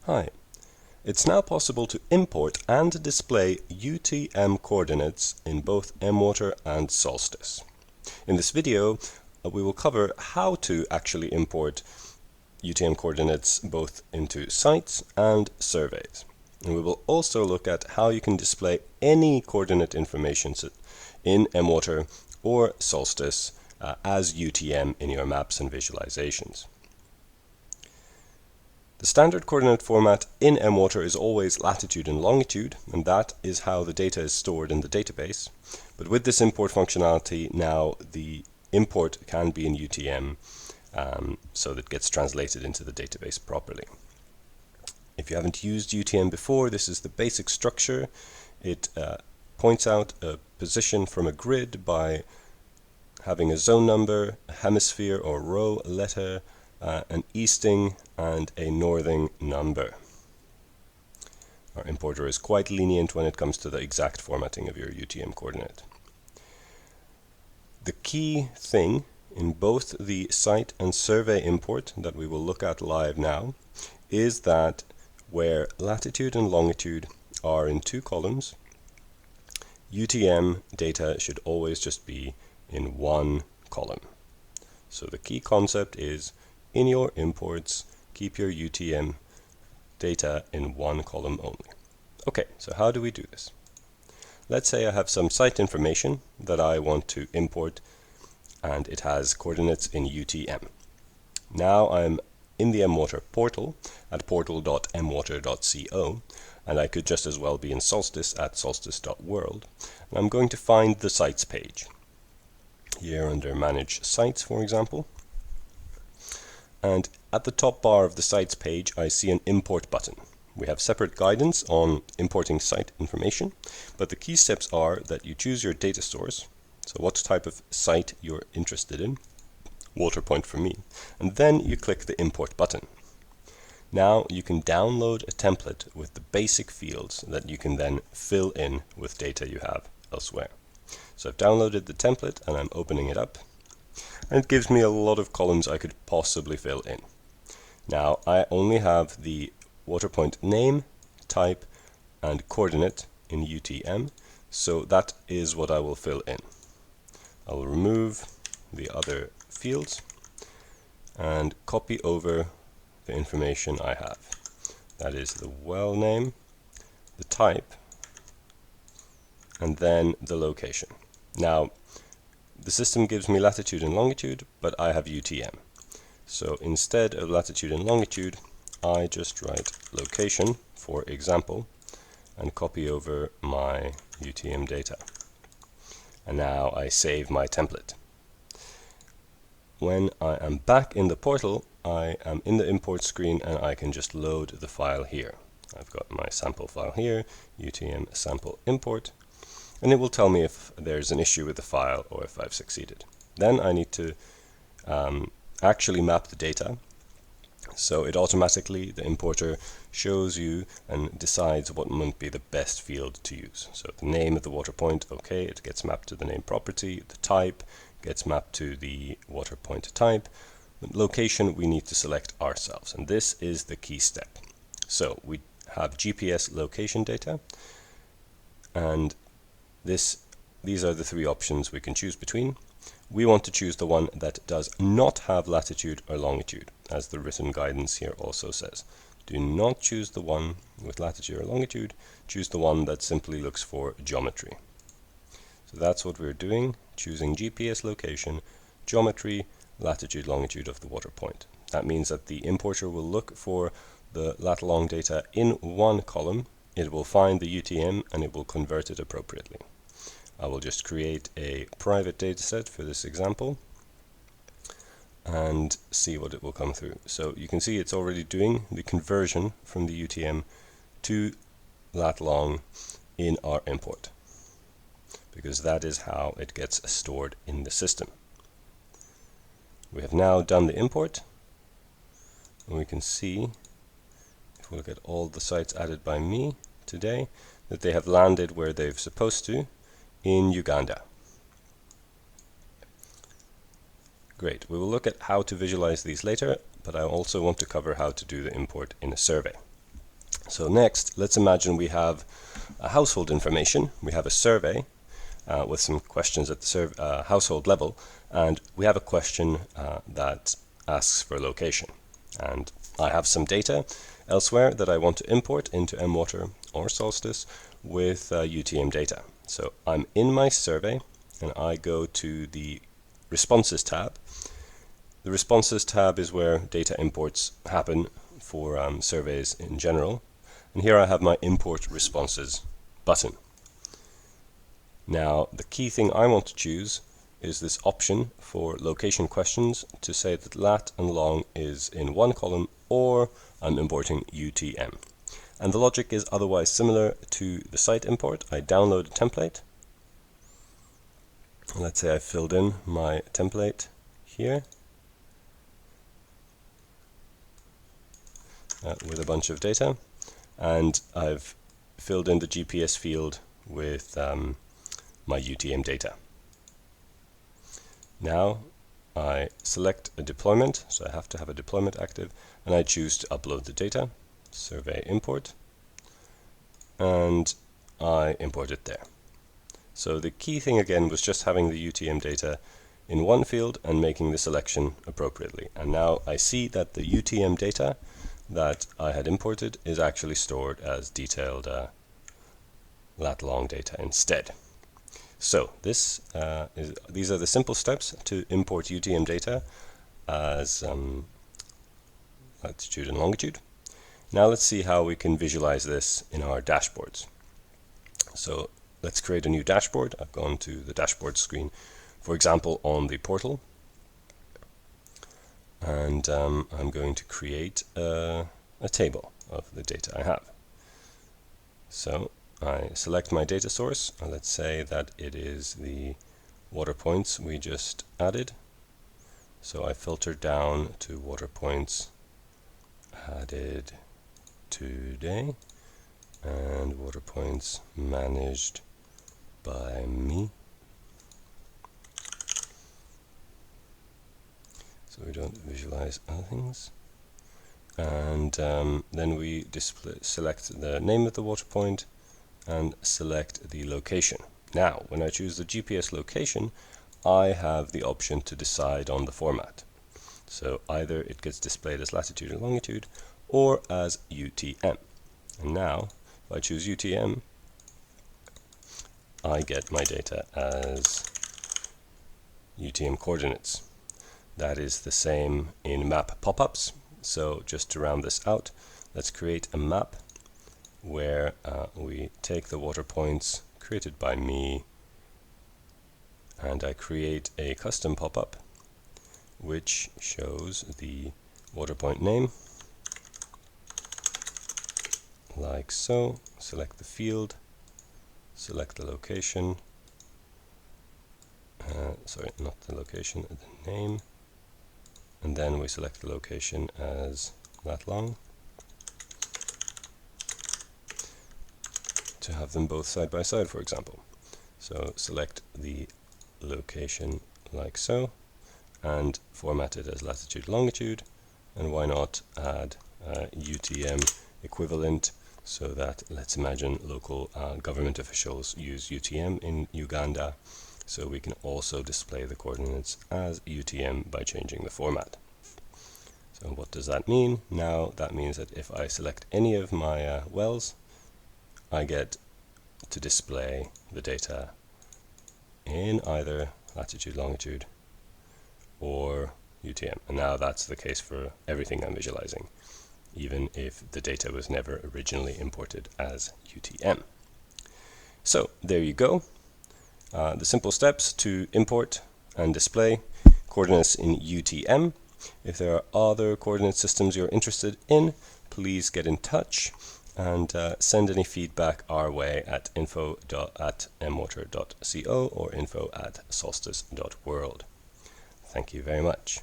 Hi. It's now possible to import and display UTM coordinates in both mWater and Solstice. In this video, we will cover how to actually import UTM coordinates both into sites and surveys. And we will also look at how you can display any coordinate information in mWater or Solstice as UTM in your maps and visualizations. The standard coordinate format in mWater is always latitude and longitude, and that is how the data is stored in the database. But with this import functionality, now the import can be in UTM, so that it gets translated into the database properly. If you haven't used UTM before, this is the basic structure. It points out a position from a grid by having a zone number, a hemisphere or row letter, an easting and a northing number. Our importer is quite lenient when it comes to the exact formatting of your UTM coordinate. The key thing in both the site and survey import that we will look at live now is that where latitude and longitude are in two columns, UTM data should always just be in one column. So the key concept is in your imports, keep your UTM data in one column only. Okay, so how do we do this? Let's say I have some site information that I want to import and it has coordinates in UTM. Now I'm in the mWater portal at portal.mwater.co, and I could just as well be in Solstice at solstice.world. And I'm going to find the sites page. Here under Manage Sites, for example. And at the top bar of the sites page, I see an import button. We have separate guidance on importing site information, but the key steps are that you choose your data source, so what type of site you're interested in, WaterPoint for me, and then you click the import button. Now you can download a template with the basic fields that you can then fill in with data you have elsewhere. So I've downloaded the template and I'm opening it up. And it gives me a lot of columns I could possibly fill in. Now I only have the WaterPoint name, type and coordinate in UTM, so that is what I will fill in. I will remove the other fields and copy over the information I have. That is the well name, the type, and then the location. Now the system gives me latitude and longitude, but I have UTM. So instead of latitude and longitude, I just write location, for example, and copy over my UTM data. And now I save my template. When I am back in the portal, I am in the import screen and I can just load the file here. I've got my sample file here, UTM sample import. And it will tell me if there's an issue with the file or if I've succeeded. Then I need to actually map the data. So it automatically, the importer, shows you and decides what might be the best field to use. So the name of the WaterPoint, okay, it gets mapped to the name property. The type gets mapped to the WaterPoint type. The location we need to select ourselves. And this is the key step. So we have GPS location data, and these are the three options we can choose between. We want to choose the one that does not have latitude or longitude, as the written guidance here also says. Do not choose the one with latitude or longitude, choose the one that simply looks for geometry. So that's what we're doing, choosing GPS location, geometry, latitude, longitude of the WaterPoint. That means that the importer will look for the lat-long data in one column, it will find the UTM and it will convert it appropriately. I will just create a private dataset for this example and see what it will come through. So you can see it's already doing the conversion from the UTM to lat-long in our import, because that is how it gets stored in the system. We have now done the import, and we can see, if we look at all the sites added by me today, that they have landed where they're supposed to in Uganda. Great, we will look at how to visualize these later, but I also want to cover how to do the import in a survey. So next, let's imagine we have household information. We have a survey with some questions at the household level, and we have a question that asks for location. And I have some data elsewhere that I want to import into mWater or Solstice with UTM data. So I'm in my survey, and I go to the Responses tab. The Responses tab is where data imports happen for surveys in general. And here I have my Import Responses button. Now, the key thing I want to choose is this option for location questions to say that lat and long is in one column, or I'm importing UTM. And the logic is otherwise similar to the site import. I download a template. Let's say I filled in my template here with a bunch of data, and I've filled in the GPS field with my UTM data. Now I select a deployment, so I have to have a deployment active, and I choose to upload the data, survey import, and I import it there. So the key thing again was just having the UTM data in one field and making the selection appropriately. And now I see that the UTM data that I had imported is actually stored as detailed lat long data instead. So these are the simple steps to import UTM data as latitude and longitude. Now let's see how we can visualize this in our dashboards. So let's create a new dashboard. I've gone to the dashboard screen, for example, on the portal. And I'm going to create a table of the data I have. So I select my data source. Let's say that it is the water points we just added. So I filter down to water points added today and water points managed by me. So we don't visualize other things. And then we select the name of the water point and select the location. Now, when I choose the GPS location, I have the option to decide on the format. So either it gets displayed as latitude and longitude or as UTM. And now, if I choose UTM, I get my data as UTM coordinates. That is the same in map pop-ups. So just to round this out, let's create a map where we take the water points created by me, and I create a custom pop-up which shows the water point name like so. Select the field, select the location, sorry, not the location, the name, and then we select the location as lat long to have them both side by side, for example. So select the location like so and format it as latitude longitude, and why not add UTM equivalent, so that let's imagine local government officials use UTM in Uganda, so we can also display the coordinates as UTM by changing the format. So what does that mean? Now that means that if I select any of my wells, I get to display the data in either latitude, longitude, or UTM. And now that's the case for everything I'm visualizing, even if the data was never originally imported as UTM. So there you go. The simple steps to import and display coordinates in UTM. If there are other coordinate systems you're interested in, please get in touch and send any feedback our way at info@mwater.co or info@solstice.world. Thank you very much.